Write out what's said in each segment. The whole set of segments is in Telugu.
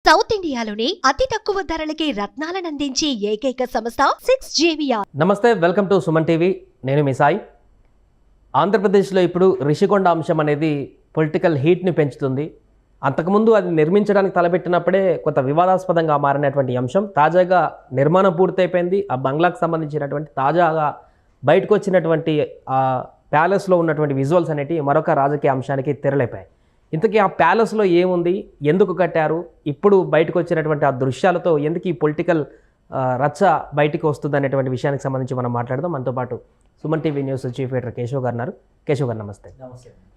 సౌత్ ఇండియాలోనే అతి తక్కువ ధరలకి రత్నాలను అందించే ఏకైక సంస్థ 6JVR. నమస్తే, వెల్కమ్ టు సుమన్ టీవీ. నేను మీ సాయి. ఆంధ్రప్రదేశ్లో ఇప్పుడు రిషికొండ అంశం అనేది పొలిటికల్ హీట్ని పెంచుతుంది. అంతకుముందు అది నిర్మించడానికి తలపెట్టినప్పుడే కొంత వివాదాస్పదంగా మారినటువంటి అంశం తాజాగా నిర్మాణం పూర్తయిపోయింది. ఆ బంగ్లాకు సంబంధించినటువంటి తాజాగా బయటకు వచ్చినటువంటి ఆ ప్యాలెస్లో ఉన్నటువంటి విజువల్స్ అనేటివి మరొక రాజకీయ అంశానికి తెరలేపాయి. ఇంతకీ ఆ ప్యాలెస్లో ఏముంది, ఎందుకు కట్టారు, ఇప్పుడు బయటకు వచ్చినటువంటి ఆ దృశ్యాలతో ఎందుకు ఈ పొలిటికల్ రచ్చ బయటికి వస్తుంది అనేటువంటి విషయానికి సంబంధించి మనం మాట్లాడదాం. మనతో పాటు Suman TV news chief editor Keshav గారు ఉన్నారు. కేశవ్ గారు నమస్తే.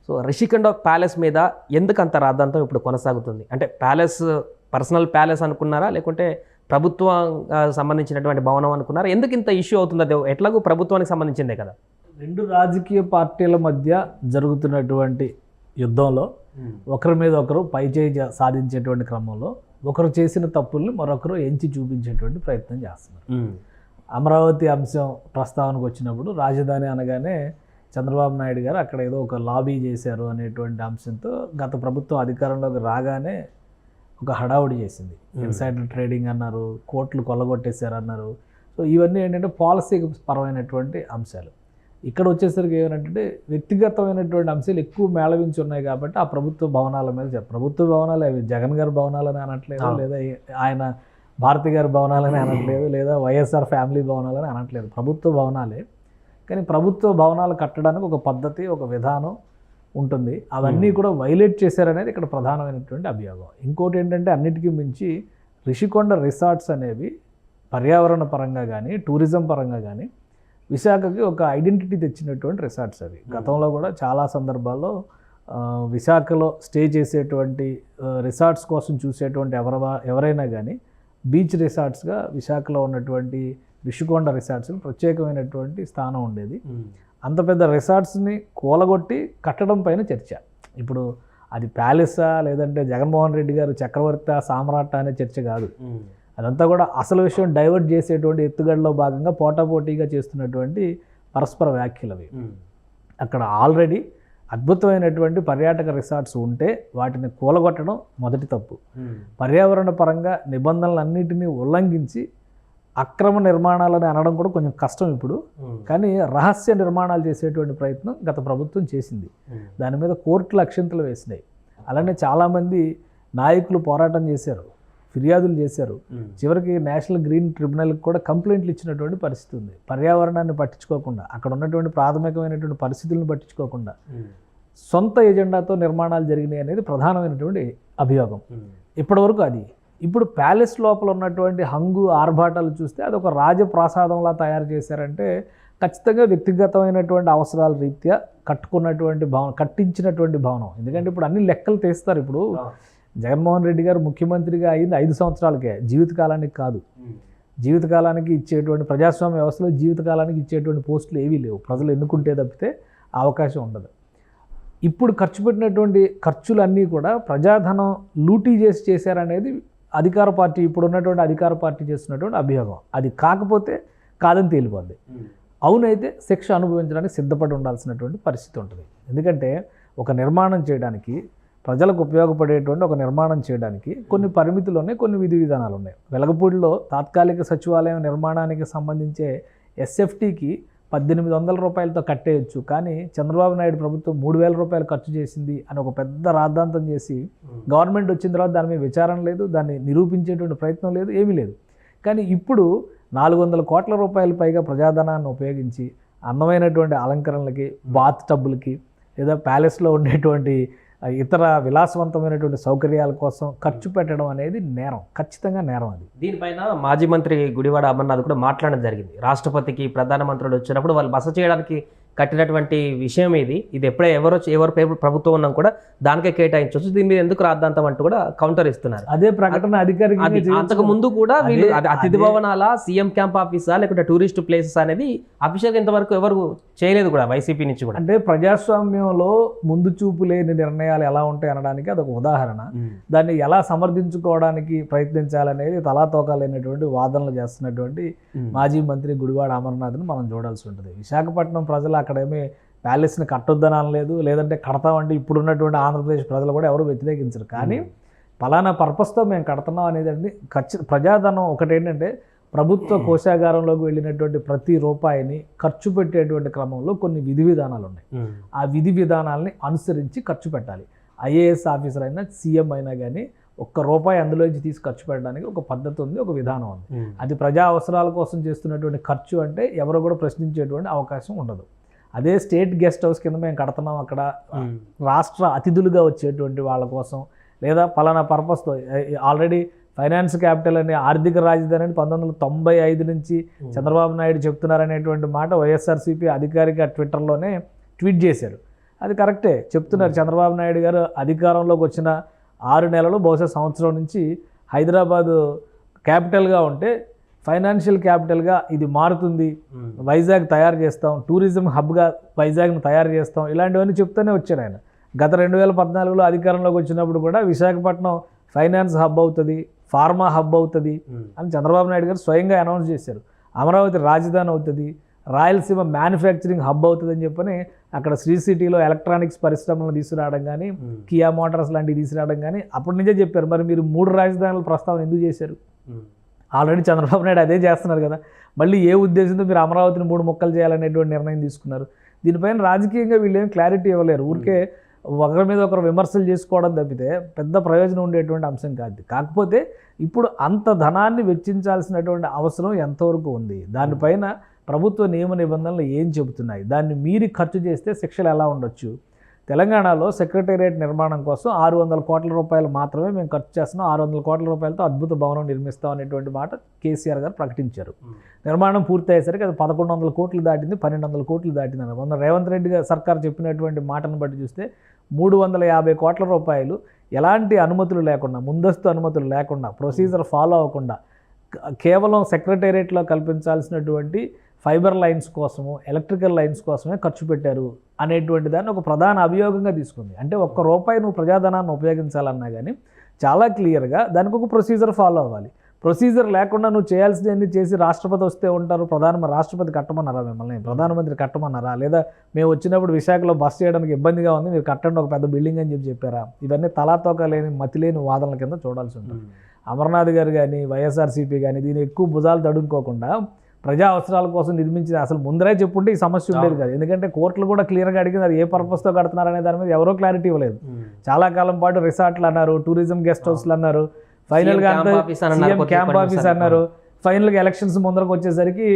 సో రిషికొండ ప్యాలెస్ మీద ఎందుకు అంత రాద్ధాంతం ఇప్పుడు కొనసాగుతుంది? అంటే ప్యాలెస్ పర్సనల్ ప్యాలెస్ అనుకున్నారా, లేకుంటే ప్రభుత్వం సంబంధించినటువంటి భవనం అనుకున్నారా? ఎందుకు ఇంత ఇష్యూ అవుతుంది? అది ఎట్లాగూ ప్రభుత్వానికి సంబంధించిందే కదా. రెండు రాజకీయ పార్టీల మధ్య జరుగుతున్నటువంటి యుద్ధంలో ఒకరి మీద ఒకరు పైచేయి సాధించేటువంటి క్రమంలో ఒకరు చేసిన తప్పుల్ని మరొకరు ఎంచి చూపించేటువంటి ప్రయత్నం చేస్తున్నారు. అమరావతి అంశం ప్రస్తావనకు వచ్చినప్పుడు రాజధాని అనగానే చంద్రబాబు నాయుడు గారు అక్కడ ఏదో ఒక లాబీ చేశారు అనేటువంటి అంశంతో గత ప్రభుత్వం అధికారంలోకి రాగానే ఒక హడావుడి చేసింది. ఇన్సైడర్ ట్రేడింగ్ అన్నారు, కోట్లు కొల్లగొట్టేశారు అన్నారు. సో ఇవన్నీ ఏంటంటే పాలసీ పరమైనటువంటి అంశాలు. ఇక్కడ వచ్చేసరికి ఏమంటే వ్యక్తిగతమైనటువంటి అంశాలు ఎక్కువ మేళవించి ఉన్నాయి కాబట్టి ఆ ప్రభుత్వ భవనాల మీద ప్రభుత్వ భవనాలు అవి జగన్ గారి భవనాలని అనట్లేదు, లేదా ఆయన భారతి గారి భవనాలని అనట్లేదు, లేదా వైఎస్ఆర్ ఫ్యామిలీ భవనాలని అనట్లేదు, ప్రభుత్వ భవనాలే. కానీ ప్రభుత్వ భవనాలు కట్టడానికి ఒక పద్ధతి, ఒక విధానం ఉంటుంది. అవన్నీ కూడా వైలేట్ చేశారనేది ఇక్కడ ప్రధానమైనటువంటి అభియోగం. ఇంకోటి ఏంటంటే అన్నిటికీ మించి రిషికొండ రిసార్ట్స్ అనేవి పర్యావరణ పరంగా కానీ టూరిజం పరంగా కానీ విశాఖకి ఒక ఐడెంటిటీ తెచ్చినటువంటి రిసార్ట్స్ అవి. గతంలో కూడా చాలా సందర్భాల్లో విశాఖలో స్టే చేసేటువంటి రిసార్ట్స్ కోసం చూసేటువంటి ఎవరైనా కానీ బీచ్ రిసార్ట్స్గా విశాఖలో ఉన్నటువంటి రిషికొండ రిసార్ట్స్కి ప్రత్యేకమైనటువంటి స్థానం ఉండేది. అంత పెద్ద రిసార్ట్స్ని కూలగొట్టి కట్టడం పైన చర్చ. ఇప్పుడు అది ప్యాలెసా లేదంటే జగన్మోహన్ రెడ్డి గారు చక్రవర్తి సామ్రాట్ అనే చర్చ కాదు. అదంతా కూడా అసలు విషయం డైవర్ట్ చేసేటువంటి ఎత్తుగడలో భాగంగా పోటాపోటీగా చేస్తున్నటువంటి పరస్పర వ్యాఖ్యలు అవి. అక్కడ ఆల్రెడీ అద్భుతమైనటువంటి పర్యాటక రిసార్ట్స్ ఉంటే వాటిని కూలగొట్టడం మొదటి తప్పు. పర్యావరణ పరంగా నిబంధనలన్నింటినీ ఉల్లంఘించి అక్రమ నిర్మాణాలని అనడం కూడా కొంచెం కష్టం ఇప్పుడు. కానీ రహస్య నిర్మాణాలు చేసేటువంటి ప్రయత్నం గత ప్రభుత్వం చేసింది. దాని మీద కోర్టులు అక్షింతలు వేసినాయి. అలానే చాలామంది నాయకులు పోరాటం చేశారు, ఫిర్యాదులు చేశారు. చివరికి నేషనల్ గ్రీన్ ట్రిబ్యునల్కి కూడా కంప్లైంట్లు ఇచ్చినటువంటి పరిస్థితి ఉంది. పర్యావరణాన్ని పట్టించుకోకుండా, అక్కడ ఉన్నటువంటి ప్రాథమికమైనటువంటి పరిస్థితులను పట్టించుకోకుండా సొంత ఎజెండాతో నిర్మాణాలు జరిగినాయి అనేది ప్రధానమైనటువంటి అభియోగం. ఇప్పటివరకు అది. ఇప్పుడు ప్యాలెస్ లోపల ఉన్నటువంటి హంగు ఆర్భాటాలు చూస్తే అది ఒక రాజప్రాసాదంలా తయారు చేశారంటే ఖచ్చితంగా వ్యక్తిగతమైనటువంటి అవసరాల రీత్యా కట్టుకున్నటువంటి భవనం, కట్టించినటువంటి భవనం. ఎందుకంటే ఇప్పుడు అన్ని లెక్కలు తీస్తారు. ఇప్పుడు జగన్మోహన్ రెడ్డి గారు ముఖ్యమంత్రిగా అయింది 5 సంవత్సరాలకే, జీవితకాలానికి కాదు. జీవితకాలానికి ఇచ్చేటువంటి ప్రజాస్వామ్య వ్యవస్థలో జీవితకాలానికి ఇచ్చేటువంటి పోస్టులు ఏవీ లేవు. ప్రజలు ఎన్నుకుంటే తప్పితే అవకాశం ఉండదు. ఇప్పుడు ఖర్చు పెట్టినటువంటి ఖర్చులన్నీ కూడా ప్రజాధనం లూటీ చేశారనేది అధికార పార్టీ, ఇప్పుడు ఉన్నటువంటి అధికార పార్టీ చేస్తున్నటువంటి అభియోగం. అది కాకపోతే కాదని తేలిపోద్ది. అవునైతే శిక్ష అనుభవించడానికి సిద్ధపడి ఉండాల్సినటువంటి పరిస్థితి ఉంటుంది. ఎందుకంటే ఒక నిర్మాణం చేయడానికి, ప్రజలకు ఉపయోగపడేటువంటి ఒక నిర్మాణం చేయడానికి కొన్ని పరిమితులు ఉన్నాయి, కొన్ని విధి విధానాలు ఉన్నాయి. వెలగపూడిలో తాత్కాలిక సచివాలయం నిర్మాణానికి సంబంధించే ఎస్ఎఫ్టీకి 1800 రూపాయలతో కట్టేయచ్చు. కానీ చంద్రబాబు నాయుడు ప్రభుత్వం 3000 రూపాయలు ఖర్చు చేసింది అని ఒక పెద్ద రాద్ధాంతం చేసి గవర్నమెంట్ వచ్చిన తర్వాత దాని మీద విచారణ లేదు, దాన్ని నిరూపించేటువంటి ప్రయత్నం లేదు, ఏమీ లేదు. కానీ ఇప్పుడు 400 కోట్ల రూపాయల పైగా ప్రజాధనాన్ని ఉపయోగించి అందమైనటువంటి అలంకరణలకి, బాత్ టబ్బులకి, లేదా ప్యాలెస్లో ఉండేటువంటి ఇతర విలాసవంతమైనటువంటి సౌకర్యాల కోసం ఖర్చు పెట్టడం అనేది నేరం, ఖచ్చితంగా నేరం. అది దీనిపైన మాజీ మంత్రి గుడివాడ అమర్నాథ్ కూడా మాట్లాడడం జరిగింది. రాష్ట్రపతికి ప్రధానమంత్రులు వచ్చినప్పుడు వాళ్ళు బస చేయడానికి కట్టినటువంటి విషయం ఇది ఎప్పుడే ఎవరు ప్రభుత్వం ఉన్నా కూడా దానికే కేటాయించవచ్చు, దీని మీద ఎందుకు రాద్ధాంతం అంటూ కూడా కౌంటర్ ఇస్తున్నారు. అదే ప్రకటన అధికారిక. అంతకు ముందు కూడా వీళ్ళు అతిథి భవనాల, సీఎం క్యాంప్ ఆఫీసా, లేకుంటే టూరిస్ట్ ప్లేసెస్ అనేది అఫీషియల్గా ఇంతవరకు ఎవరు చేయలేదు కూడా వైసీపీ నుంచి కూడా. అంటే ప్రజాస్వామ్యంలో ముందు చూపు లేని నిర్ణయాలు ఎలా ఉంటాయి అనడానికి అదొక ఉదాహరణ. దాన్ని ఎలా సమర్థించుకోవడానికి ప్రయత్నించాలనేది తలాతోకాలైనటువంటి వాదనలు చేస్తున్నటువంటి మాజీ మంత్రి గుడివాడ అమర్నాథ్ని మనం చూడాల్సి ఉంటుంది. విశాఖపట్నం ప్రజలు అక్కడేమీ ప్యాలెస్ని కట్టొద్దని అనలేదు, లేదంటే కడతామంటే ఇప్పుడున్నటువంటి ఆంధ్రప్రదేశ్ ప్రజలు కూడా ఎవరు వ్యతిరేకించరు. కానీ పలానా పర్పస్తో మేము కడుతున్నాం అనేది ప్రజాధనం ఒకటేంటంటే ప్రభుత్వ కోశాగారంలోకి వెళ్ళినటువంటి ప్రతి రూపాయిని ఖర్చు పెట్టేటువంటి క్రమంలో కొన్ని విధి విధానాలు ఉన్నాయి. ఆ విధి విధానాలని అనుసరించి ఖర్చు పెట్టాలి. ఐఏఎస్ ఆఫీసర్ అయినా సీఎం అయినా కానీ ఒక్క రూపాయి అందులోంచి తీసి ఖర్చు పెట్టడానికి ఒక పద్ధతి ఉంది, ఒక విధానం ఉంది. అది ప్రజా అవసరాల కోసం చేస్తున్నటువంటి ఖర్చు అంటే ఎవరు కూడా ప్రశ్నించేటువంటి అవకాశం ఉండదు. అదే స్టేట్ గెస్ట్ హౌస్ కింద మేము కడుతున్నాం, అక్కడ రాష్ట్ర అతిథులుగా వచ్చేటువంటి వాళ్ళ కోసం లేదా పలానా పర్పస్తో ఆల్రెడీ ఫైనాన్స్ క్యాపిటల్ అనే ఆర్థిక రాజధాని అని 1995 నుంచి చంద్రబాబు నాయుడు చెప్తున్నారనేటువంటి మాట వైఎస్ఆర్సీపీ అధికారిక ట్విట్టర్లోనే ట్వీట్ చేశారు. అది కరెక్టే చెప్తున్నారు. చంద్రబాబు నాయుడు గారు అధికారంలోకి వచ్చిన 6 నెలలు బహుశా సంవత్సరం నుంచి హైదరాబాదు క్యాపిటల్గా ఉంటే ఫైనాన్షియల్ క్యాపిటల్గా ఇది మారుతుంది, వైజాగ్ తయారు చేస్తాం, టూరిజం హబ్గా వైజాగ్ను తయారు చేస్తాం, ఇలాంటివన్నీ చెప్తూనే వచ్చారు ఆయన. గత 2014లో అధికారంలోకి వచ్చినప్పుడు కూడా విశాఖపట్నం ఫైనాన్స్ హబ్ అవుతుంది, ఫార్మా హబ్ అవుతుంది అని చంద్రబాబు నాయుడు గారు స్వయంగా అనౌన్స్ చేశారు. అమరావతి రాజధాని అవుతుంది, రాయలసీమ మ్యానుఫ్యాక్చరింగ్ హబ్ అవుతుందని చెప్పని అక్కడ శ్రీ సిటీలో ఎలక్ట్రానిక్స్ పరిశ్రమలను తీసుకురావడం కానీ, కియా మోటార్స్ లాంటివి తీసుకురావడం కానీ అప్పటి నుంచే చెప్పారు. మరి మీరు 3 రాజధానుల ప్రస్తావన ఎందుకు చేశారు? ఆల్రెడీ చంద్రబాబు నాయుడు అదే చేస్తున్నారు కదా. మళ్ళీ ఏ ఉద్దేశంతో మీరు అమరావతిని 3 ముక్కలు చేయాలనేటువంటి నిర్ణయం తీసుకున్నారు? దీనిపైన రాజకీయంగా వీళ్ళు ఏం క్లారిటీ ఇవ్వలేరు. ఊరికే ఒకరి మీద ఒకరు విమర్శలు చేసుకోవడం తప్పితే పెద్ద ప్రయోజనం ఉండేటువంటి అంశం కాదు. కాకపోతే ఇప్పుడు అంత ధనాన్ని వెచ్చించాల్సినటువంటి అవసరం ఎంతవరకు ఉంది, దానిపైన ప్రభుత్వ నియమ నిబంధనలు ఏం చెబుతున్నాయి, దాన్ని మీరి ఖర్చు చేస్తే శిక్షలు ఎలా ఉండొచ్చు? తెలంగాణలో సెక్రటేరియట్ నిర్మాణం కోసం 600 కోట్ల రూపాయలు మాత్రమే మేము ఖర్చు చేస్తున్నాం, 600 కోట్ల రూపాయలతో అద్భుత భవనం నిర్మిస్తాం అనేటువంటి మాట కేసీఆర్ గారు ప్రకటించారు. నిర్మాణం పూర్తయ్యేసరికి అది 1100 కోట్లు దాటింది, 1200 కోట్లు దాటింది అన్న మొన్న రేవంత్ రెడ్డి గారు సర్కార్ చెప్పినటువంటి మాటను బట్టి చూస్తే 350 కోట్ల రూపాయలు ఎలాంటి అనుమతులు లేకుండా, ముందస్తు అనుమతులు లేకుండా, ప్రొసీజర్ ఫాలో అవ్వకుండా కేవలం సెక్రటేరియట్లో కల్పించాల్సినటువంటి ఫైబర్ లైన్స్ కోసము, ఎలక్ట్రికల్ లైన్స్ కోసమే ఖర్చు పెట్టారు అనేటువంటి దాన్ని ఒక ప్రధాన అభియోగంగా తీసుకుంది. అంటే ₹1 నువ్వు ప్రజాధనాన్ని ఉపయోగించాలన్నా కానీ చాలా క్లియర్గా దానికి ఒక ప్రొసీజర్ ఫాలో అవ్వాలి. ప్రొసీజర్ లేకుండా నువ్వు చేయాల్సింది చేసి రాష్ట్రపతి వస్తే ఉంటారు, రాష్ట్రపతి కట్టమన్నారా మిమ్మల్ని? ప్రధానమంత్రి కట్టమన్నారా? లేదా మేము వచ్చినప్పుడు విశాఖలో బస్ చేయడానికి ఇబ్బందిగా ఉంది, మీరు కట్టండి ఒక పెద్ద బిల్డింగ్ అని చెప్పారా? ఇవన్నీ తలాతోక లేని మతిలేని వాదనల కింద చూడాల్సి ఉంటుంది. అమర్నాథ్ గారు కానీ వైఎస్ఆర్సీపీ కానీ దీన్ని ఎక్కువ భుజాలు తడుముకోకుండా ప్రజా అవసరాల కోసం నిర్మించింది. అసలు ముందరే చెప్పుంటే ఈ సమస్య ఉండేది కాదు. ఎందుకంటే కోర్టులు కూడా క్లియర్గా అడిగింది అది ఏ పర్పస్తో కడుతున్నారనే దాని మీద ఎవరో క్లారిటీ ఇవ్వలేదు. చాలా కాలం పాటు రిసార్ట్లు అన్నారు, టూరిజం గెస్ట్ హౌస్లు అన్నారు, ఫైనల్గా సీఎం క్యాంప్ ఆఫీస్ అన్నారు. ఫైనల్గా ఎలక్షన్స్ ముందరకు వచ్చేసరికి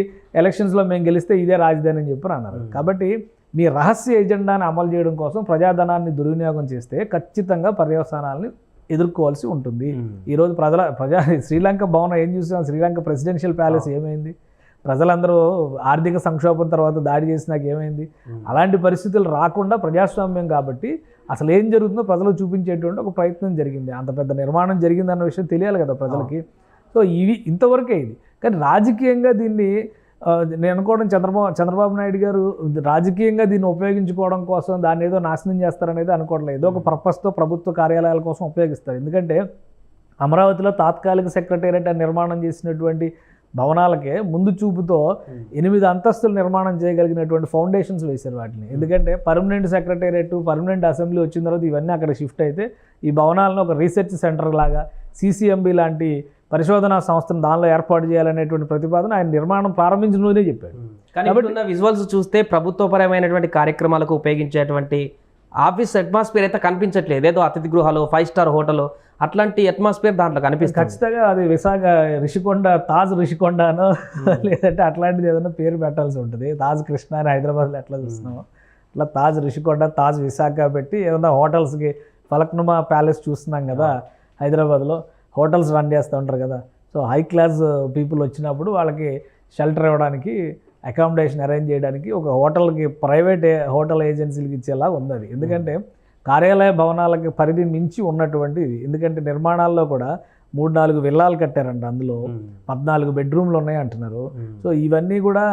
ఎలక్షన్స్లో మేము గెలిస్తే ఇదే రాజధాని అని చెప్పి అన్నారు. కాబట్టి మీ రహస్య ఎజెండాని అమలు చేయడం కోసం ప్రజాధనాన్ని దుర్వినియోగం చేస్తే ఖచ్చితంగా పర్యవసానాలని ఎదుర్కోవాల్సి ఉంటుంది. ఈరోజు శ్రీలంక భవనం ఏం చూసాం, శ్రీలంక ప్రెసిడెన్షియల్ ప్యాలెస్ ఏమైంది? ప్రజలందరూ ఆర్థిక సంక్షోభం తర్వాత దాడి చేసినాక ఏమైంది? అలాంటి పరిస్థితులు రాకుండా ప్రజాస్వామ్యం కాబట్టి అసలు ఏం జరుగుతుందో ప్రజలు చూపించేటువంటి ఒక ప్రయత్నం జరిగింది. అంత పెద్ద నిర్మాణం జరిగిందన్న విషయం తెలియాలి కదా ప్రజలకి. సో ఇంతవరకే ఇది. కానీ రాజకీయంగా దీన్ని నేను అనుకోవడం చంద్రబాబు నాయుడు గారు రాజకీయంగా దీన్ని ఉపయోగించుకోవడం కోసం దాన్ని ఏదో నాశనం చేస్తారనేది అనుకోవట్లేదు. ఏదో ఒక పర్పస్తో ప్రభుత్వ కార్యాలయాల కోసం ఉపయోగిస్తారు. ఎందుకంటే అమరావతిలో తాత్కాలిక సెక్రటేరియట్ నిర్మాణం చేసినటువంటి భవనాలకే ముందు చూపుతో 8 అంతస్తులు నిర్మాణం చేయగలిగినటువంటి ఫౌండేషన్స్ వేశారు వాటిని. ఎందుకంటే పర్మనెంట్ సెక్రటేరియట్, పర్మనెంట్ అసెంబ్లీ వచ్చిన తర్వాత ఇవన్నీ అక్కడ షిఫ్ట్ అయితే ఈ భవనాలను ఒక రీసెర్చ్ సెంటర్ లాగా CCMB లాంటి పరిశోధనా సంస్థను దానిలో ఏర్పాటు చేయాలనేటువంటి ప్రతిపాదన ఆయన నిర్మాణం ప్రారంభించడంలోనే చెప్పాడు. కాబట్టి విజువల్స్ చూస్తే ప్రభుత్వపరమైనటువంటి కార్యక్రమాలకు ఉపయోగించేటువంటి ఆఫీస్ అట్మాస్ఫియర్ అయితే కనిపించట్లేదు. ఏదో అతిథి గృహాలు, 5 స్టార్ హోటల్ అట్లాంటి అట్మాస్ఫియర్ దాంట్లో కనిపిస్తుంది. ఖచ్చితంగా అది విశాఖ రిషికొండ, తాజ్ రిషికొండనో లేదంటే అట్లాంటిది ఏదైనా పేరు పెట్టాల్సి ఉంటుంది. తాజ్ కృష్ణ అని హైదరాబాద్లో ఎట్లా చూస్తున్నామో అట్లా తాజ్ రిషికొండ, తాజ్ విశాఖ పెట్టి ఏదైనా హోటల్స్కి ఫలక్నుమా ప్యాలెస్ చూస్తున్నాం కదా హైదరాబాద్లో, హోటల్స్ రన్ చేస్తూ ఉంటారు కదా. సో హై క్లాస్ పీపుల్ వచ్చినప్పుడు వాళ్ళకి షెల్టర్ ఇవ్వడానికి, అకామిడేషన్ అరేంజ్ చేయడానికి ఒక హోటల్కి ప్రైవేట్ హోటల్ ఏజెన్సీలకు ఇచ్చేలా ఉంది అది. ఎందుకంటే కార్యాలయ భవనాలకి పరిధి మించి ఉన్నటువంటి ఇది. ఎందుకంటే నిర్మాణాల్లో కూడా 3-4 విల్లాలు కట్టారంట, అందులో 14 బెడ్రూమ్లు ఉన్నాయి అంటున్నారు. సో ఇవన్నీ కూడా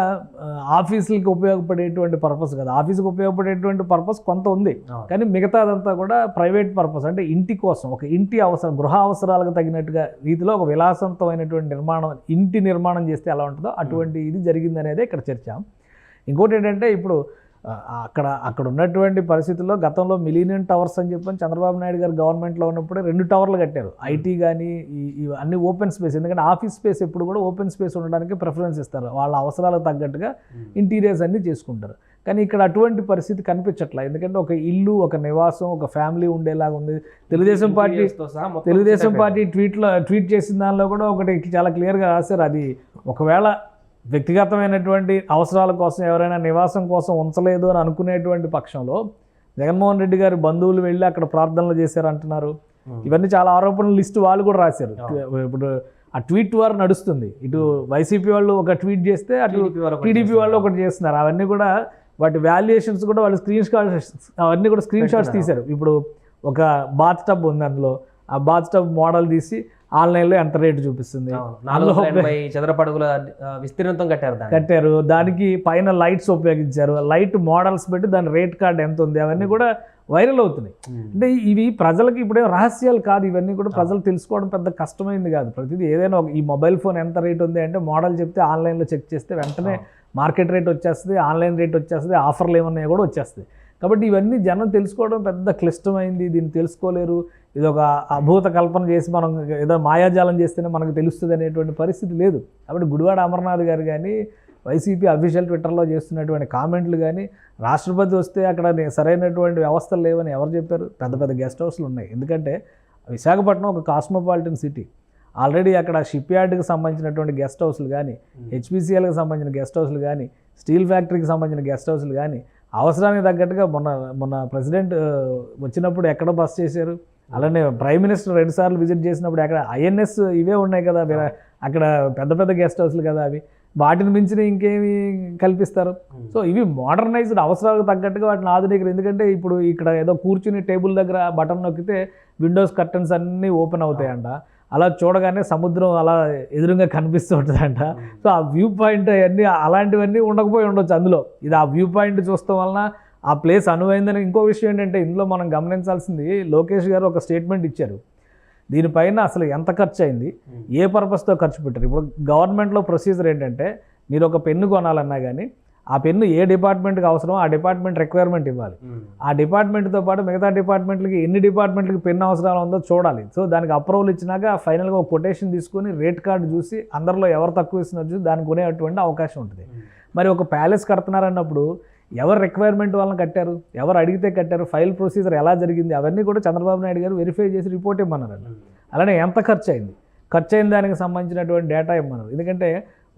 ఆఫీసులకి ఉపయోగపడేటువంటి పర్పస్ కదా. ఆఫీస్కి ఉపయోగపడేటువంటి పర్పస్ కొంత ఉంది, కానీ మిగతాదంతా కూడా ప్రైవేట్ పర్పస్. అంటే ఇంటి కోసం, ఒక ఇంటి అవసరం, గృహ అవసరాలకు తగినట్టుగా రీతిలో ఒక విలాసవంతమైనటువంటి నిర్మాణం, ఇంటి నిర్మాణం చేస్తే ఎలా ఉంటుందో అటువంటి ఇది జరిగిందనేదే ఇక్కడ చర్చ. ఇంకోటి ఏంటంటే ఇప్పుడు అక్కడ ఉన్నటువంటి పరిస్థితుల్లో గతంలో మిలీనియం టవర్స్ అని చెప్పని చంద్రబాబు నాయుడు గారు గవర్నమెంట్లో ఉన్నప్పుడే 2 టవర్లు కట్టారు. ఐటీ కానీ అన్ని ఓపెన్ స్పేస్, ఎందుకంటే ఆఫీస్ స్పేస్ ఎప్పుడు కూడా ఓపెన్ స్పేస్ ఉండడానికి ప్రిఫరెన్స్ ఇస్తారు. వాళ్ళ అవసరాలకు తగ్గట్టుగా ఇంటీరియర్స్ అన్నీ చేసుకుంటారు. కానీ ఇక్కడ అటువంటి పరిస్థితి కనిపించట్లా, ఎందుకంటే ఒక ఇల్లు, ఒక నివాసం, ఒక ఫ్యామిలీ ఉండేలాగా ఉంది. తెలుగుదేశం పార్టీ ట్వీట్ చేసిన దానిలో కూడా ఒకటి చాలా క్లియర్గా రాశారు. అది ఒకవేళ వ్యక్తిగతమైనటువంటి అవసరాల కోసం ఎవరైనా నివాసం కోసం ఉంచలేదు అని అనుకునేటువంటి పక్షంలో జగన్మోహన్ రెడ్డి గారి బంధువులు వెళ్ళి అక్కడ ప్రార్థనలు చేశారు అంటున్నారు. ఇవన్నీ చాలా ఆరోపణల లిస్టు వాళ్ళు కూడా రాశారు. ఇప్పుడు ఆ ట్వీట్ వారు నడుస్తుంది. ఇటు వైసీపీ వాళ్ళు ఒక ట్వీట్ చేస్తే అటు టీడీపీ వాళ్ళు ఒకటి చేస్తున్నారు. అవన్నీ కూడా వాటి వాల్యుయేషన్స్ కూడా వాళ్ళు అవన్నీ కూడా స్క్రీన్ షాట్స్ తీశారు. ఇప్పుడు ఒక బాత్ టబ్ ఉంది, అందులో ఆ బాత్ టబ్ మోడల్ తీసి ఆన్లైన్లో ఎంత రేటు చూపిస్తుంది, చదరపడుగుల విస్తీర్ణంతో కట్టారు. దానికి పైన లైట్స్ ఉపయోగించారు, లైట్ మోడల్స్ పెట్టి దాని రేట్ కార్డ్ ఎంత ఉంది, అవన్నీ కూడా వైరల్ అవుతున్నాయి. అంటే ఇవి ప్రజలకి ఇప్పుడే రహస్యాలు కాదు, ఇవన్నీ కూడా ప్రజలు తెలుసుకోవడం పెద్ద కష్టమైంది కాదు. ప్రతిదీ ఏదైనా ఈ మొబైల్ ఫోన్ ఎంత రేట్ ఉంది అంటే మోడల్ చెప్తే ఆన్లైన్లో చెక్ చేస్తే వెంటనే మార్కెట్ రేట్ వచ్చేస్తుంది, ఆన్లైన్ రేట్ వచ్చేస్తుంది, ఆఫర్లు ఏమన్నాయో కూడా వచ్చేస్తాయి. కాబట్టి ఇవన్నీ జనం తెలుసుకోవడం పెద్ద క్లిష్టమైంది, దీన్ని తెలుసుకోలేరు. ఇది ఒక అభూత కల్పన చేసి మనం ఏదో మాయాజాలం చేస్తేనే మనకు తెలుస్తుంది అనేటువంటి పరిస్థితి లేదు. కాబట్టి గుడివాడ అమర్నాథ్ గారు కానీ వైసీపీ అఫీషియల్ ట్విట్టర్లో చేస్తున్నటువంటి కామెంట్లు కానీ, రాష్ట్రపతి వస్తే అక్కడ సరైనటువంటి వ్యవస్థలు లేవని ఎవరు చెప్పారు? పెద్ద పెద్ద గెస్ట్ హౌస్లు ఉన్నాయి. ఎందుకంటే విశాఖపట్నం ఒక కాస్మోపాలిటన్ సిటీ. ఆల్రెడీ అక్కడ షిప్ యార్డ్కి సంబంధించినటువంటి గెస్ట్ హౌస్లు కానీ, హెచ్పిసిఎల్కి సంబంధించిన గెస్ట్ హౌస్లు కానీ, స్టీల్ ఫ్యాక్టరీకి సంబంధించిన గెస్ట్ హౌస్లు కానీ అవసరానికి తగ్గట్టుగా మొన్న ప్రెసిడెంట్ వచ్చినప్పుడు ఎక్కడ బస్ చేశారు. అలానే ప్రైమ్ మినిస్టర్ 2 సార్లు విజిట్ చేసినప్పుడు అక్కడ ఐఎన్ఎస్ ఇవే ఉన్నాయి కదా, అక్కడ పెద్ద పెద్ద గెస్ట్ హౌస్లు కదా అవి. వాటిని మించిన ఇంకేమి కల్పిస్తారు? సో ఇవి మోడర్నైజ్డ్, అవసరాలకు తగ్గట్టుగా వాటిని ఆధునికరు. ఎందుకంటే ఇప్పుడు ఇక్కడ ఏదో కూర్చుని టేబుల్ దగ్గర బటన్ నొక్కితే విండోస్ కర్టన్స్ అన్నీ ఓపెన్ అవుతాయంట. అలా చూడగానే సముద్రం అలా ఎదురుగా కనిపిస్తూ ఉంటుందంట. సో ఆ వ్యూ పాయింట్ అవన్నీ అలాంటివన్నీ ఉండకపోయి ఉండొచ్చు అందులో. ఇది ఆ వ్యూ పాయింట్ చూడటం వలన ఆ ప్లేస్ అనువైందని. ఇంకో విషయం ఏంటంటే ఇందులో మనం గమనించాల్సింది, లోకేష్ గారు ఒక స్టేట్మెంట్ ఇచ్చారు. దీనిపైన అసలు ఎంత ఖర్చు అయింది, ఏ పర్పస్తో ఖర్చు పెట్టారు. ఇప్పుడు గవర్నమెంట్లో ప్రొసీజర్ ఏంటంటే మీరు ఒక పెన్ను కొనాలన్నా కానీ ఆ పెన్ను ఏ డిపార్ట్మెంట్కి అవసరమో ఆ డిపార్ట్మెంట్ రిక్వైర్మెంట్ ఇవ్వాలి. ఆ డిపార్ట్మెంట్తో పాటు మిగతా డిపార్ట్మెంట్లకి ఎన్ని డిపార్ట్మెంట్లకి పెన్ను అవసరాలు ఉందో చూడాలి. సో దానికి అప్రూవల్ ఇచ్చినాక ఫైనల్గా ఒక కొటేషన్ తీసుకొని రేట్ కార్డు చూసి అందరిలో ఎవరు తక్కువ ఇస్తున్నారు చూసి దాన్ని కొనేటువంటి అవకాశం ఉంటుంది. మరి ఒక ప్యాలెస్ కడుతున్నారన్నప్పుడు ఎవరు రిక్వైర్మెంట్ వాళ్ళని కట్టారు, ఎవరు అడిగితే కట్టారు, ఫైల్ ప్రొసీజర్ ఎలా జరిగింది, అవన్నీ కూడా చంద్రబాబు నాయుడు గారు వెరిఫై చేసి రిపోర్ట్ ఇమ్మన్నారండి. అలానే ఎంత ఖర్చు అయింది, ఖర్చు అయిన దానికి సంబంధించినటువంటి డేటా ఇమ్మన్నారు. ఎందుకంటే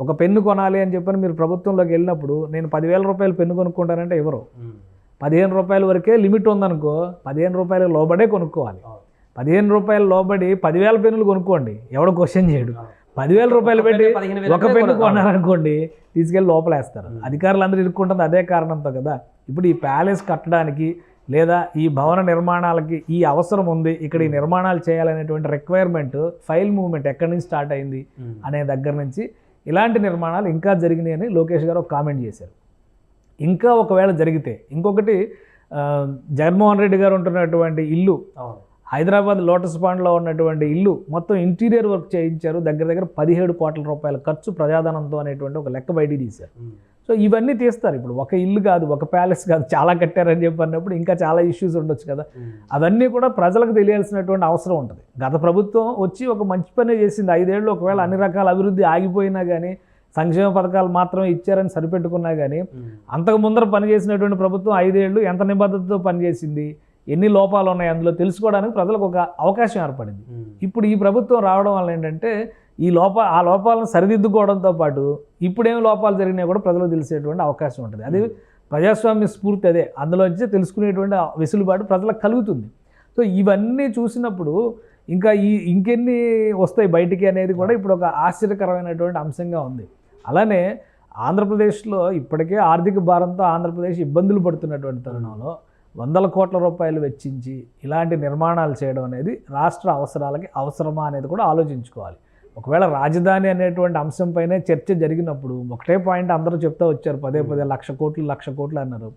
ఒక పెన్ను కొనాలి అని చెప్పని మీరు ప్రభుత్వంలోకి వెళ్ళినప్పుడు నేను 10,000 రూపాయలు పెన్ను కొనుక్కుంటానంటే ఎవరు, 15 రూపాయల వరకే లిమిట్ ఉందనుకో 15 రూపాయలు లోబడే కొనుక్కోవాలి. 15 రూపాయలు లోబడి 10,000 పెన్నులు కొనుక్కోండి, ఎవడో క్వశ్చన్ చేయడు. 10,000 రూపాయలు పెట్టి ఒక పెన్ను కొనాలనుకోండి తీసుకెళ్ళి లోపలేస్తారు. అధికారులు అందరూ ఇరుక్కుంటుంది అదే కారణంతో కదా. ఇప్పుడు ఈ ప్యాలెస్ కట్టడానికి లేదా ఈ భవన నిర్మాణాలకి ఈ అవసరం ఉంది, ఇక్కడ ఈ నిర్మాణాలు చేయాలనేటువంటి రిక్వైర్మెంట్, ఫైల్ మూవ్మెంట్ ఎక్కడి నుంచి స్టార్ట్ అయింది అనే దగ్గర నుంచి ఇలాంటి నిర్మాణాలు ఇంకా జరిగినాయి అని లోకేష్ గారు ఒక కామెంట్ చేశారు. ఇంకా ఒకవేళ జరిగితే ఇంకొకటి, జగన్మోహన్ రెడ్డి గారు ఉంటున్నటువంటి ఇల్లు హైదరాబాద్ లోటస్ పాండ్లో ఉన్నటువంటి ఇల్లు మొత్తం ఇంటీరియర్ వర్క్ చేయించారు. దగ్గర దగ్గర 17 కోట్ల రూపాయల ఖర్చు ప్రజాధనంతో అనేటువంటి ఒక లెక్క బయటికి తీశారు. సో ఇవన్నీ తీస్తారు. ఇప్పుడు ఒక ఇల్లు కాదు, ఒక ప్యాలెస్ కాదు, చాలా కట్టారని చెప్పి అన్నప్పుడు ఇంకా చాలా ఇష్యూస్ ఉండొచ్చు కదా. అవన్నీ కూడా ప్రజలకు తెలియాల్సినటువంటి అవసరం ఉంటుంది. గత ప్రభుత్వం వచ్చి ఒక మంచి పనే చేసింది 5 ఏళ్ళు. ఒకవేళ అన్ని రకాల అభివృద్ధి ఆగిపోయినా కానీ, సంక్షేమ పథకాలు మాత్రమే ఇచ్చారని సరిపెట్టుకున్నా కానీ, అంతకు ముందర పనిచేసినటువంటి ప్రభుత్వం 5 ఏళ్ళు ఎంత నిబద్ధతతో పనిచేసింది, ఎన్ని లోపాలు ఉన్నాయి అందులో తెలుసుకోవడానికి ప్రజలకు ఒక అవకాశం ఏర్పడింది. ఇప్పుడు ఈ ప్రభుత్వం రావడం వల్ల ఏంటంటే ఆ లోపాలను సరిదిద్దుకోవడంతో పాటు ఇప్పుడేమి లోపాలు జరిగినాయి కూడా ప్రజలకు తెలిసేటువంటి అవకాశం ఉంటుంది. అది ప్రజాస్వామ్య స్ఫూర్తి, అదే అందులోంచి తెలుసుకునేటువంటి వెసులుబాటు ప్రజలకు కలుగుతుంది. సో ఇవన్నీ చూసినప్పుడు ఇంకెన్ని వస్తాయి బయటికి అనేది కూడా ఇప్పుడు ఒక ఆశ్చర్యకరమైనటువంటి అంశంగా ఉంది. అలానే ఆంధ్రప్రదేశ్లో ఇప్పటికే ఆర్థిక భారంతో ఆంధ్రప్రదేశ్ ఇబ్బందులు పడుతున్నటువంటి తరుణంలో 100 కోట్ల రూపాయలు వెచ్చించి ఇలాంటి నిర్మాణాలు చేయడం అనేది రాష్ట్ర అవసరాలకి అవసరమా అనేది కూడా ఆలోచించుకోవాలి. ఒకవేళ రాజధాని అనేటువంటి అంశంపైనే చర్చ జరిగినప్పుడు ఒకటే పాయింట్ అందరూ చెప్తూ వచ్చారు, పదే 1,00,00,000 కోట్లు అన్నారు.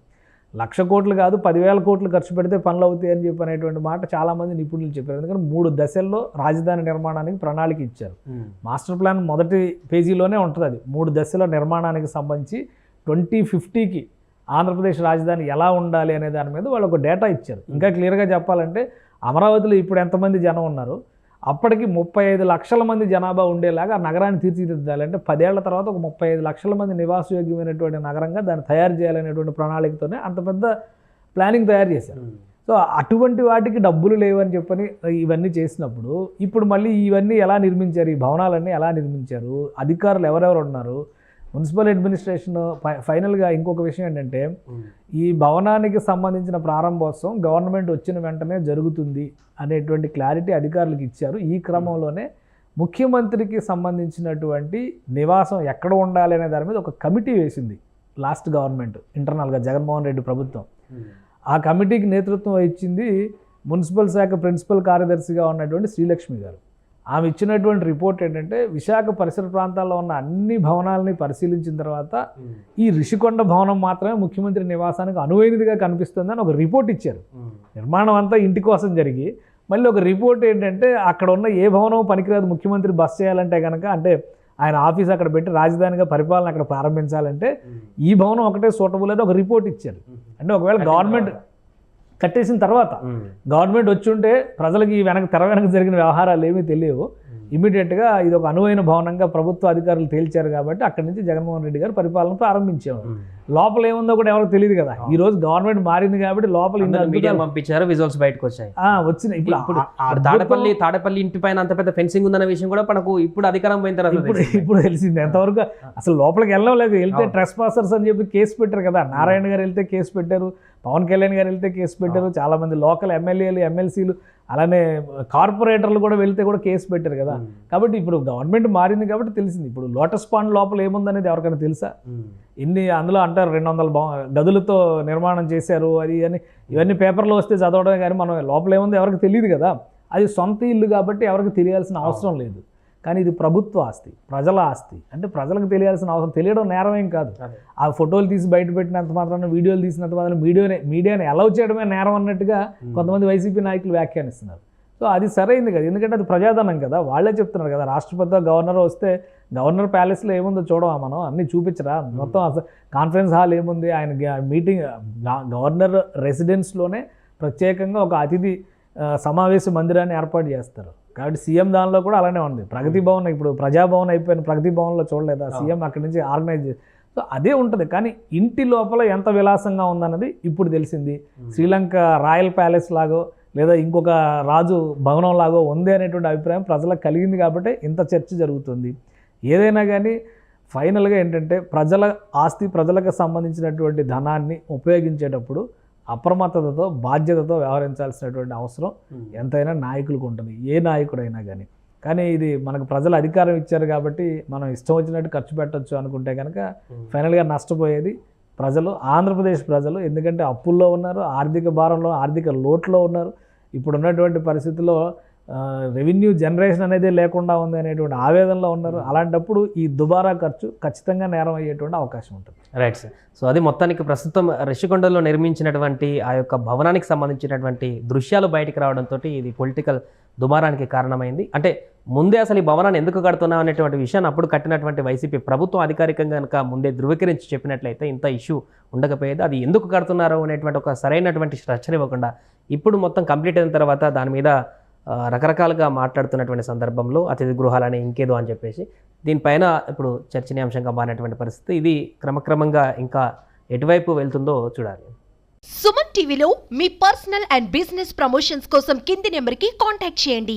1,00,000 కోట్లు కాదు, 10,000 కోట్లు ఖర్చు పెడితే పనులు అవుతాయి అని చెప్పి అనేటువంటి మాట చాలామంది నిపుణులు చెప్పారు. ఎందుకంటే 3 దశల్లో రాజధాని నిర్మాణానికి ప్రణాళిక ఇచ్చారు. మాస్టర్ ప్లాన్ మొదటి పేజీలోనే ఉంటుంది. అది 3 దశల నిర్మాణానికి సంబంధించి 2050కి ఆంధ్రప్రదేశ్ రాజధాని ఎలా ఉండాలి అనే దాని మీద వాళ్ళు ఒక డేటా ఇచ్చారు. ఇంకా క్లియర్గా చెప్పాలంటే అమరావతిలో ఇప్పుడు ఎంతమంది జనం ఉన్నారు, అప్పటికి 35 లక్షల మంది జనాభా ఉండేలాగా ఆ నగరాన్ని తీర్చిదిద్దాలంటే 10 ఏళ్ల తర్వాత ఒక 35 లక్షల మంది నివాసయోగ్యమైనటువంటి నగరంగా దాన్ని తయారు చేయాలనేటువంటి ప్రణాళికతోనే అంత పెద్ద ప్లానింగ్ తయారు చేశారు. సో అటువంటి వాటికి డబ్బులు లేవని చెప్పని ఇవన్నీ చేసినప్పుడు ఇప్పుడు మళ్ళీ ఇవన్నీ ఎలా నిర్మించారు, ఈ భవనాలన్నీ ఎలా నిర్మించారు, అధికారులు ఎవరెవరు ఉన్నారు, మున్సిపల్ అడ్మినిస్ట్రేషన్ ఫైనల్గా ఇంకొక విషయం ఏంటంటే ఈ భవనానికి సంబంధించిన ప్రారంభోత్సవం గవర్నమెంట్ వచ్చిన వెంటనే జరుగుతుంది అనేటువంటి క్లారిటీ అధికారులకు ఇచ్చారు. ఈ క్రమంలోనే ముఖ్యమంత్రికి సంబంధించినటువంటి నివాసం ఎక్కడ ఉండాలి అనే దాని మీద ఒక కమిటీ వేసింది లాస్ట్ గవర్నమెంట్ ఇంటర్నల్గా జగన్మోహన్ రెడ్డి ప్రభుత్వం. ఆ కమిటీకి నేతృత్వం వహించింది మున్సిపల్ శాఖ ప్రిన్సిపల్ కార్యదర్శిగా ఉన్నటువంటి శ్రీలక్ష్మి గారు. ఆమె ఇచ్చినటువంటి రిపోర్ట్ ఏంటంటే విశాఖ పరిసర ప్రాంతాల్లో ఉన్న అన్ని భవనాలని పరిశీలించిన తర్వాత ఈ రిషికొండ భవనం మాత్రమే ముఖ్యమంత్రి నివాసానికి అనువైనదిగా కనిపిస్తుందని ఒక రిపోర్ట్ ఇచ్చారు. నిర్మాణం అంతా ఇంటి కోసం జరిగి మళ్ళీ ఒక రిపోర్ట్ ఏంటంటే అక్కడ ఉన్న ఏ భవనం పనికిరాదు ముఖ్యమంత్రి బస్ చేయాలంటే కనుక, అంటే ఆయన ఆఫీస్ అక్కడ పెట్టి రాజధానిగా పరిపాలన అక్కడ ప్రారంభించాలంటే ఈ భవనం ఒకటే సూటబుల్ అని ఒక రిపోర్ట్ ఇచ్చారు. అంటే ఒకవేళ గవర్నమెంట్ కట్టేసిన తర్వాత గవర్నమెంట్ వచ్చి ఉంటే ప్రజలకి తెర వెనక జరిగిన వ్యవహారాలు ఏమీ తెలియవు. ఇమీడియట్గా ఇది ఒక అనువైన భవనంగా ప్రభుత్వ అధికారులు తేల్చారు కాబట్టి అక్కడి నుంచి జగన్మోహన్ రెడ్డి గారు పరిపాలన ప్రారంభించేవారు. లోపల ఏముందో కూడా ఎవరికి తెలియదు కదా. ఈ రోజు గవర్నమెంట్ మారింది కాబట్టి లోపల పంపించారు, విజువల్స్ బయటకు వచ్చాయి, వచ్చినాయి. ఇప్పుడు తాడేపల్లి ఇంటి పైన అంత పెద్ద ఫెన్సింగ్ ఉందన్న విషయం కూడా మనకు ఇప్పుడు అధికారం పోయిన తర్వాత ఇప్పుడు తెలిసింది. ఎంతవరకు అసలు లోపలికి వెళ్ళలేదు, వెళ్తే ట్రెస్ పాసర్స్ అని చెప్పి కేసు పెట్టారు కదా. నారాయణ గారు వెళ్తే కేసు పెట్టారు, పవన్ కళ్యాణ్ గారు వెళ్తే కేసు పెట్టారు, చాలామంది లోకల్ ఎమ్మెల్యేలు ఎమ్మెల్సీలు అలానే కార్పొరేటర్లు కూడా వెళ్తే కూడా కేసు పెట్టారు కదా. కాబట్టి ఇప్పుడు గవర్నమెంట్ మారింది కాబట్టి తెలిసింది. ఇప్పుడు లోటస్ పాండ్ లోపల ఏముందనేది ఎవరికైనా తెలుసా? అందులో అంటారు 200 గదులతో నిర్మాణం చేశారు అది అని, ఇవన్నీ పేపర్లో వస్తే చదవడమే కానీ మనం లోపల ఏముందో ఎవరికి తెలియదు కదా. అది సొంత ఇల్లు కాబట్టి ఎవరికి తెలియాల్సిన అవసరం లేదు. కానీ ఇది ప్రభుత్వ ఆస్తి, ప్రజల ఆస్తి, అంటే ప్రజలకు తెలియాల్సిన అవసరం, తెలియడం నేరమేం కాదు. ఆ ఫోటోలు తీసి బయట పెట్టినంత మాత్రాన, వీడియోలు తీసినంత మాత్రం మీడియాని అలౌ చేయడమే నేరం అన్నట్టుగా కొంతమంది వైసీపీ నాయకులు వ్యాఖ్యానిస్తున్నారు. సో అది సరైంది కదా, ఎందుకంటే అది ప్రజాధనం కదా. వాళ్ళే చెప్తున్నారు కదా, రాష్ట్రపతి గవర్నర్ వస్తే గవర్నర్ ప్యాలెస్లో ఏముందో చూడవా మనం, అన్నీ చూపించరా, మొత్తం అసలు కాన్ఫరెన్స్ హాల్ ఏముంది, ఆయన మీటింగ్ గవర్నర్ రెసిడెన్స్లోనే ప్రత్యేకంగా ఒక అతిథి సమావేశ మందిరాన్ని ఏర్పాటు చేస్తారు. కాబట్టి సీఎం దానిలో కూడా అలానే ఉంది. ప్రగతి భవన్ ఇప్పుడు ప్రజాభవన్ అయిపోయిన ప్రగతి భవన్లో చూడలేదా, సీఎం అక్కడి నుంచి ఆర్గనైజ్ చేసి, సో అదే ఉంటుంది. కానీ ఇంటి లోపల ఎంత విలాసంగా ఉందన్నది ఇప్పుడు తెలిసింది. శ్రీలంక రాయల్ ప్యాలెస్ లాగో లేదా ఇంకొక రాజు భవనం లాగో ఉంది అనేటువంటి అభిప్రాయం ప్రజలకు కలిగింది కాబట్టి ఇంత చర్చ జరుగుతుంది. ఏదైనా కానీ ఫైనల్గా ఏంటంటే ప్రజల ఆస్తి, ప్రజలకు సంబంధించినటువంటి ధనాన్ని ఉపయోగించేటప్పుడు అప్రమత్తతతో బాధ్యతతో వ్యవహరించాల్సినటువంటి అవసరం ఎంతైనా నాయకులకు ఉంటుంది, ఏ నాయకుడైనా కానీ ఇది మనకు ప్రజలు అధికారం ఇచ్చారు కాబట్టి మనం ఇష్టం వచ్చినట్టు ఖర్చు పెట్టచ్చు అనుకుంటే కనుక ఫైనల్గా నష్టపోయేది ప్రజలు, ఆంధ్రప్రదేశ్ ప్రజలు. ఎందుకంటే అప్పుల్లో ఉన్నారు, ఆర్థిక భారంలో, ఆర్థిక లోట్లో ఉన్నారు. ఇప్పుడు ఉన్నటువంటి పరిస్థితుల్లో రెవెన్యూ జనరేషన్ అనేది లేకుండా ఉంది అనేటువంటి ఆవేదనలో ఉన్నారు. అలాంటప్పుడు ఈ దుబారా ఖర్చు ఖచ్చితంగా నేరం అయ్యేటువంటి అవకాశం ఉంటుంది. Right sir. సో అది మొత్తానికి ప్రస్తుతం రిషికొండలో నిర్మించినటువంటి ఆ యొక్క భవనానికి సంబంధించినటువంటి దృశ్యాలు బయటికి రావడంతో ఇది పొలిటికల్ దుమారానికి కారణమైంది. అంటే ముందే అసలు ఈ భవనాన్ని ఎందుకు కడుతున్నాం అనేటువంటి విషయాన్ని అప్పుడు కట్టినటువంటి వైసీపీ ప్రభుత్వం అధికారికంగా కనుక ముందే ధృవీకరించి చెప్పినట్లయితే ఇంత ఇష్యూ ఉండకపోయేది. అది ఎందుకు కడుతున్నారు అనేటువంటి ఒక సరైనటువంటి స్ట్రక్చర్ ఇవ్వకుండా ఇప్పుడు మొత్తం కంప్లీట్ అయిన తర్వాత దాని మీద రకరకాలుగా మాట్లాడుతున్నటువంటి సందర్భంలో అతిథి గృహాలని ఇంకేదో అని చెప్పేసి దీనిపైన ఇప్పుడు చర్చనీయాంశంగా మారినటువంటి పరిస్థితి. ఇది క్రమక్రమంగా ఇంకా ఎటువైపు వెళ్తుందో చూడాలి. సుమన్ టీవీలో మీ పర్సనల్ అండ్ బిజినెస్ ప్రమోషన్స్ కోసం కింది నెంబర్కి కాంటాక్ట్ చేయండి.